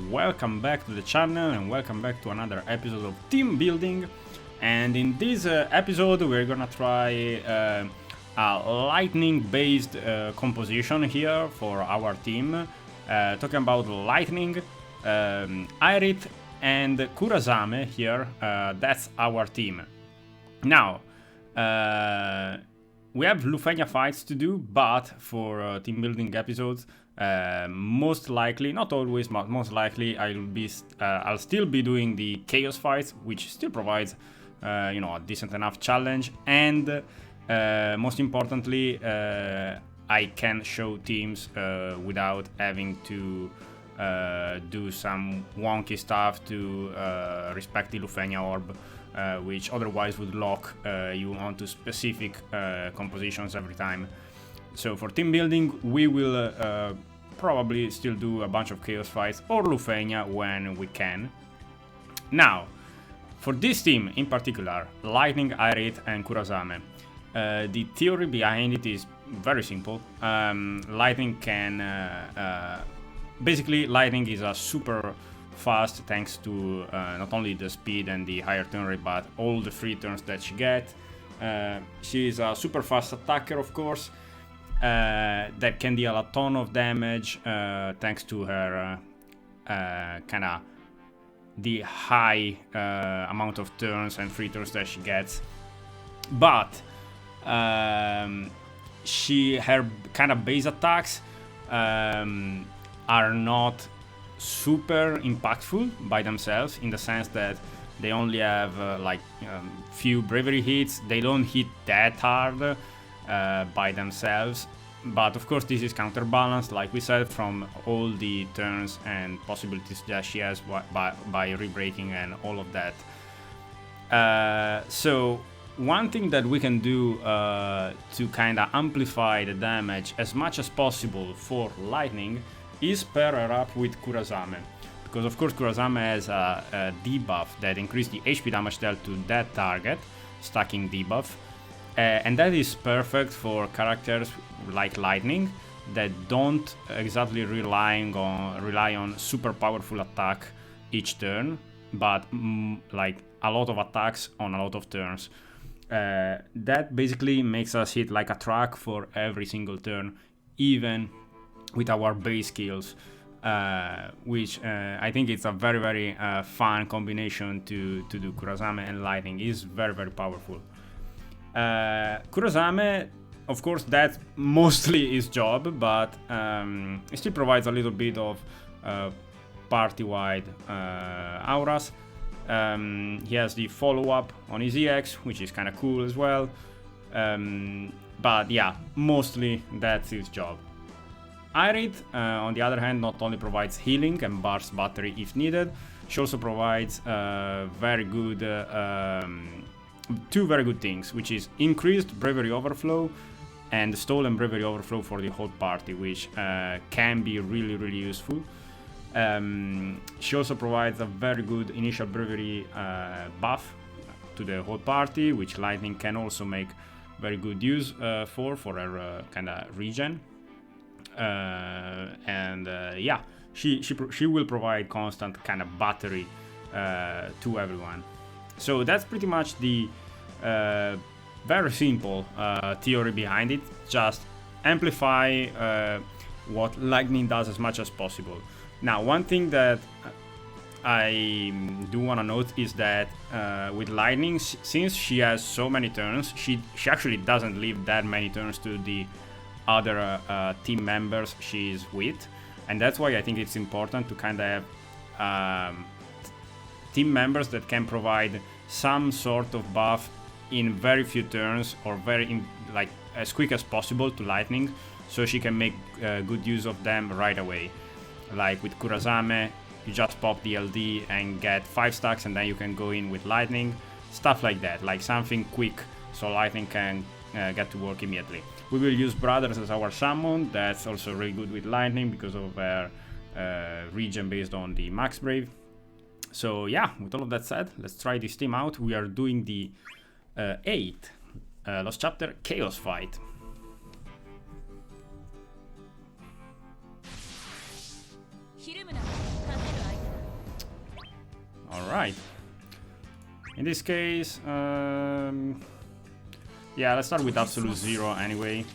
welcome back to the channel and welcome back to another episode of Team Building. And in this episode we're gonna try a lightning based composition here for our team. Talking about lightning, Aerith and Kurasame here, that's our team. Now, we have Lufenia fights to do, but for team building episodes, most likely, not always, but most likely, I'll still be doing the chaos fights, which still provides, a decent enough challenge, and most importantly, I can show teams without having to do some wonky stuff to respect the Lufenia orb. Which otherwise would lock you onto specific compositions every time. So for team building, we will probably still do a bunch of chaos fights or Lufenia when we can. Now, for this team in particular, Lightning, Aerith and Kurasame, the theory behind it is very simple. Lightning can... basically, Lightning is a super fast thanks to not only the speed and the higher turn rate, but all the free turns that she gets. She is a super fast attacker, of course, that can deal a ton of damage thanks to her kinda the high amount of turns and free turns that she gets. But her kind of base attacks are not super impactful by themselves, in the sense that they only have few bravery hits. They don't hit that hard by themselves, but of course this is counterbalanced, like we said, from all the turns and possibilities that she has by re-breaking and all of that. So one thing that we can do to kind of amplify the damage as much as possible for Lightning is pair her up with Kurasame, because of course Kurasame has a debuff that increases the HP damage dealt to that target, stacking debuff, and that is perfect for characters like Lightning that don't exactly rely on super powerful attack each turn, but like a lot of attacks on a lot of turns. That basically makes us hit like a truck for every single turn, even with our base skills, which I think it's a very, very fun combination to do. Kurasame and Lightning is very, very powerful. Kurasame, of course, that's mostly his job, but it still provides a little bit of party-wide auras. He has the follow-up on his EX, which is kind of cool as well. But yeah, mostly that's his job. Aerith, on the other hand, not only provides healing and burst battery if needed, she also provides very good, two very good things, which is increased bravery overflow and stolen bravery overflow for the whole party, which can be really, really useful. She also provides a very good initial bravery buff to the whole party, which Lightning can also make very good use for her kind of regen. Yeah, she will provide constant kind of battery to everyone. So that's pretty much the very simple theory behind it. Just amplify what Lightning does as much as possible. Now, one thing that I do want to note is that with Lightning, since she has so many turns, she actually doesn't leave that many turns to the other team members she's with, and that's why I think it's important to kind of have team members that can provide some sort of buff in very few turns, or like as quick as possible to Lightning, so she can make good use of them right away. Like with Kurasame, you just pop the LD and get 5 stacks, and then you can go in with Lightning, stuff like that, like something quick so Lightning can get to work immediately. We will use Brothers as our summon. That's also really good with Lightning because of her regen based on the Max Brave. So yeah, with all of that said, let's try this team out. We are doing the 8th Lost Chapter Chaos Fight. Alright. In this case, yeah, let's start with absolute 0 anyway.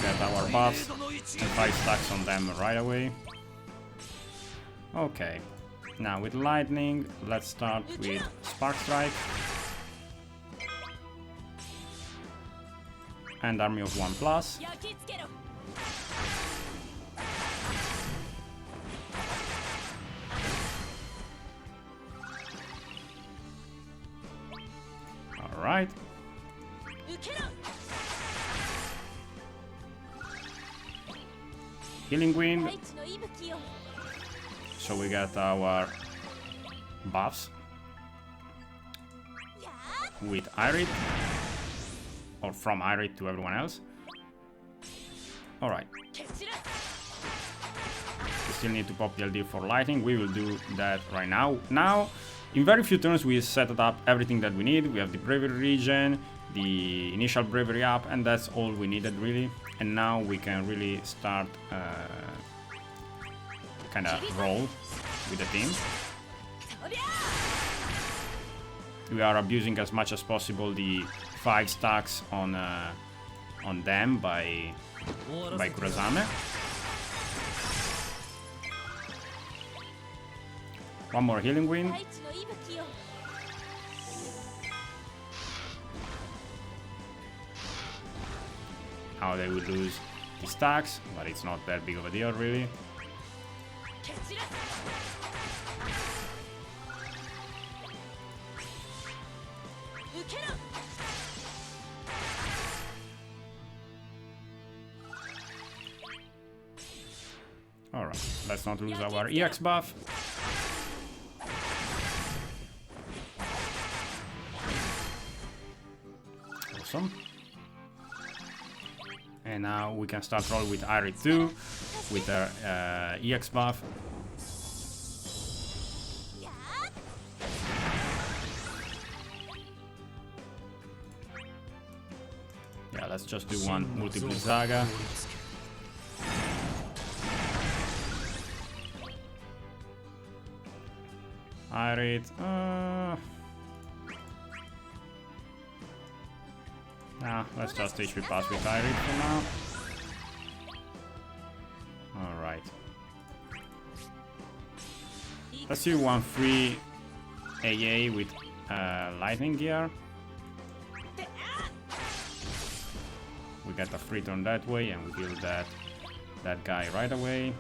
Get our buffs and 5 stacks on them right away. Okay. Now with lightning, let's start with Spark Strike. And Army of 1+. Alright. Healing Wind. So we got our buffs with Aerith, or from Aerith to everyone else. Alright. We still need to pop the LD for lightning. We will do that right now. Now, in very few turns, we set up everything that we need. We have the bravery regen, the initial bravery up, and that's all we needed really. And now we can really start kind of roll with the team. We are abusing as much as possible the 5 stacks on them by Kurasame. One more healing wind. Now they will lose the stacks, but it's not that big of a deal really. Alright, let's not lose our EX buff. Awesome. And now we can start roll with Aerith too, with our EX buff. Yeah, let's just do one multiple Zaga. Aerith, nah, let's just HP pass with Aerith for now. Alright. Let's do one free AA with lightning gear. We get a free turn that way and we kill that guy right away.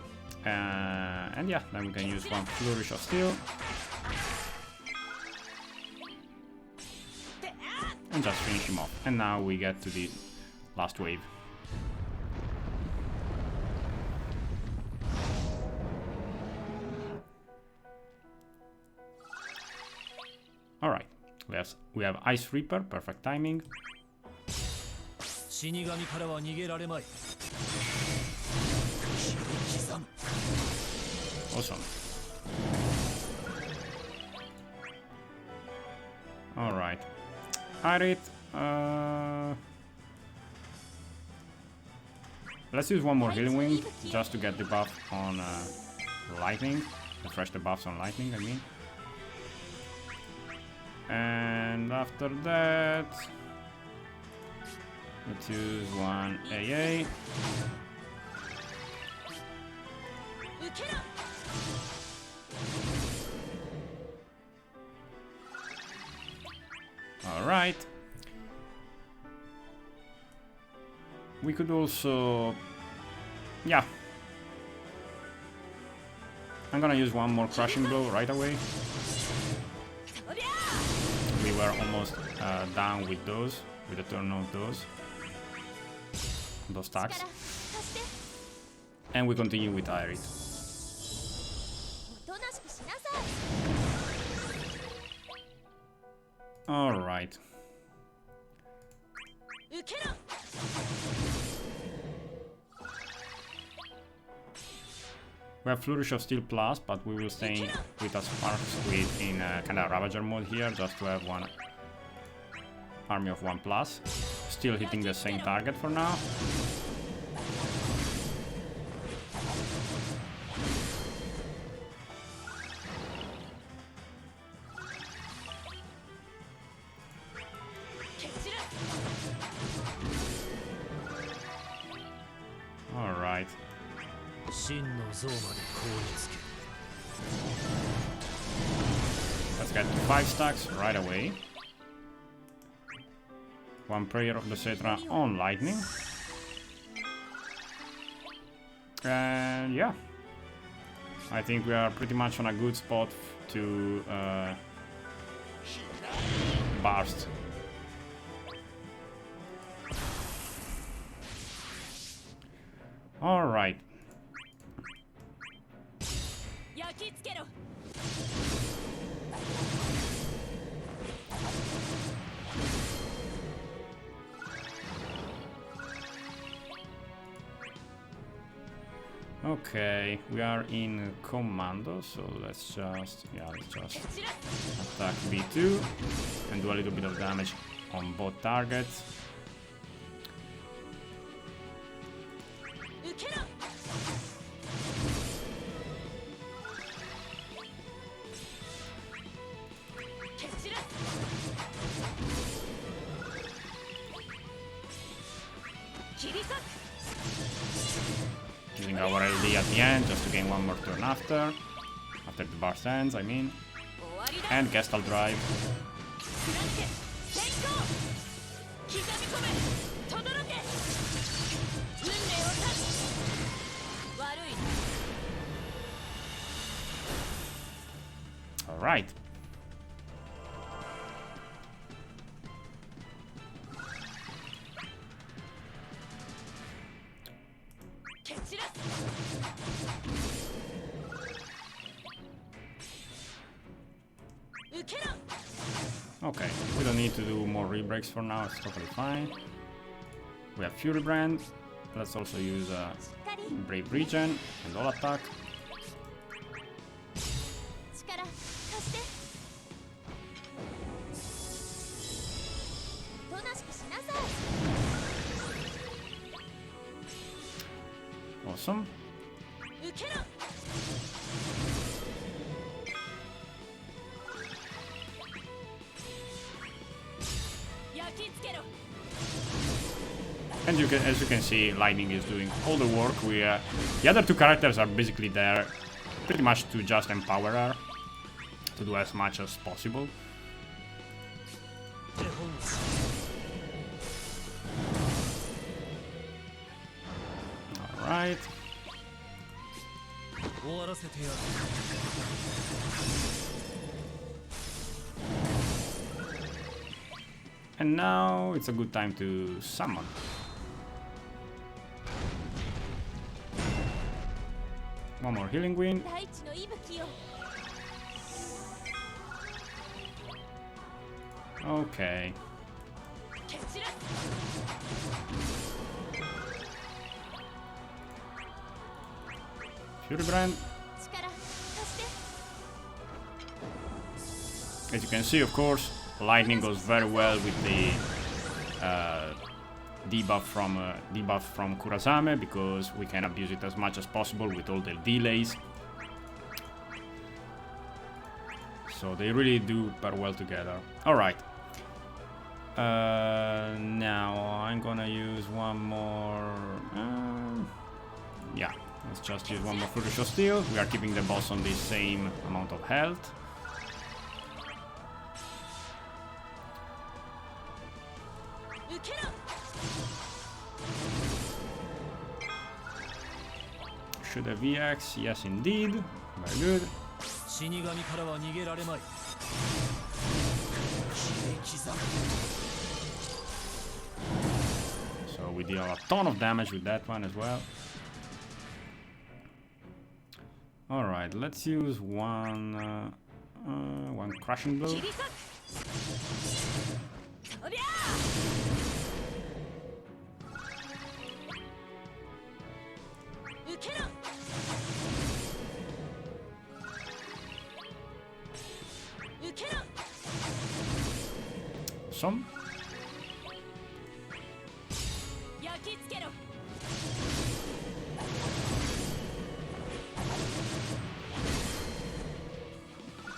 And yeah, then we can use one Flourish of Steel. And just finish him off. And now we get to the last wave. Alright, we have Ice Reaper, perfect timing. Awesome. Alright. Aerith, let's use one more healing wing just to get the buff on lightning, refresh the buffs on lightning, I mean. And after that, let's use one AA. Alright. We could also... yeah. I'm gonna use one more crushing blow right away. We were almost down with those, with the turn of those stacks. And we continue with Aerith. Alright. We have Flourish of Steel Plus, but we will stay with a Sparks in kind of Ravager mode here, just to have one Army of 1+. Still hitting the same target for now. Let's get to 5 stacks right away. One prayer of the Cetra on lightning. And yeah, I think we are pretty much on a good spot to burst. All right. Okay, we are in commando, so let's just attack B2 and do a little bit of damage on both targets. Using our LD at the end just to gain one more turn after the burst ends, I mean. And Gestalt Drive. Alright. Okay, we don't need to do more rebreaks for now, it's totally fine. We have Fury Brand. Let's also use Brave Regen and all attack. Awesome. And as you can see, lightning is doing all the work. The other two characters are basically there pretty much to just empower her to do as much as possible. Alright. And now it's a good time to summon. One more healing wind. Okay. Fury Brand. As you can see, of course, lightning goes very well with the debuff from Kurasame, because we can abuse it as much as possible with all the delays. So they really do pair well together. Alright. Now I'm gonna use one more... yeah, let's just use one more Flourish of Steel. We are keeping the boss on the same amount of health. Should have VX, yes indeed. Very good. So we deal a ton of damage with that one as well. Alright, let's use one crushing blow. Some.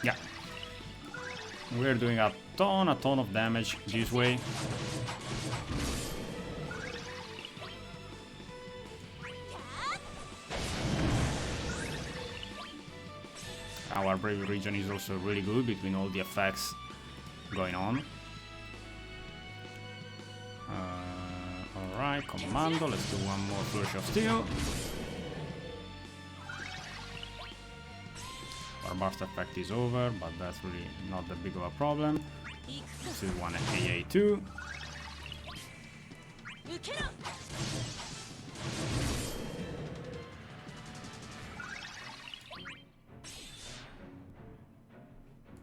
Yeah. We're doing a ton of damage this way. Our bravery region is also really good between all the effects going on. Alright, commando, let's do one more Flourish of Steel. Our burst effect is over, but that's really not that big of a problem. Let's do one AA too.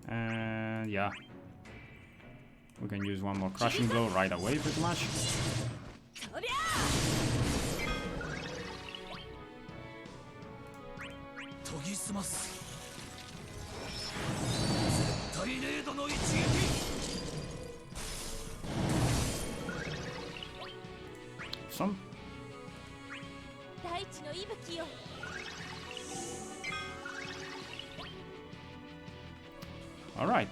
And yeah, we can use one more crushing blow right away pretty much. Some. Alright,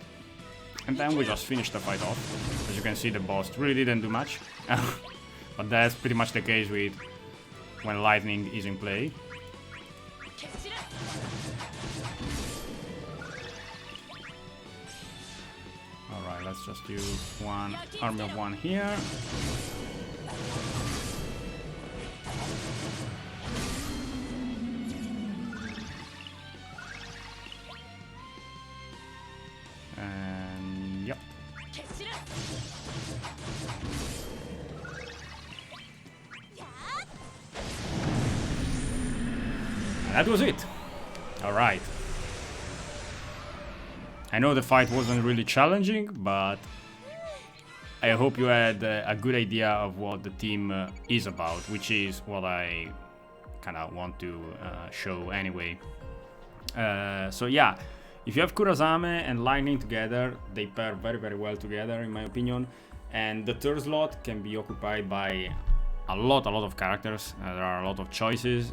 and then we just finished the fight off. As you can see, the boss really didn't do much. But that's pretty much the case with when lightning is in play. Alright, let's just do one army of one here. And yep. And that was it. Alright. I know the fight wasn't really challenging, but I hope you had a good idea of what the team is about, which is what I kind of want to show anyway. So yeah, if you have Kurasame and Lightning together, they pair very, very well together in my opinion. And the third slot can be occupied by a lot of characters. There are a lot of choices.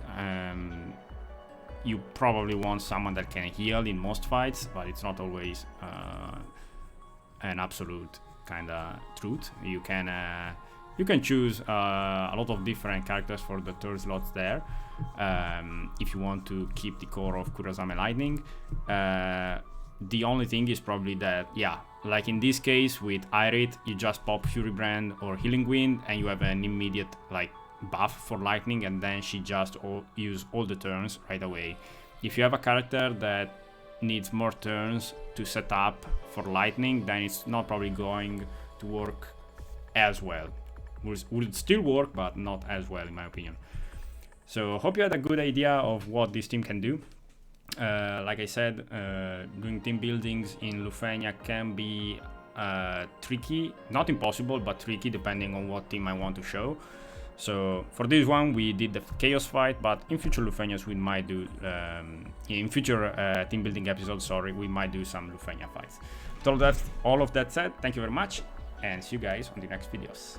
You probably want someone that can heal in most fights, but it's not always an absolute kind of truth. You can choose a lot of different characters for the third slots there, if you want to keep the core of Kurasame Lightning. The only thing is probably that, yeah, like in this case with Aerith, you just pop Fury Brand or Healing Wind and you have an immediate like buff for lightning, and then she just use all the turns right away. If you have a character that needs more turns to set up for lightning, then it's not probably going to work as well. Would still work, but not as well in my opinion. So hope you had a good idea of what this team can do. Like I said, doing team buildings in Lufenia can be tricky, not impossible, but tricky depending on what team I want to show. So for this one we did the chaos fight, but in future Lufenias we might do, in future team building episodes, sorry, we might do some Lufenia fights. With all of that said, thank you very much and see you guys on the next videos.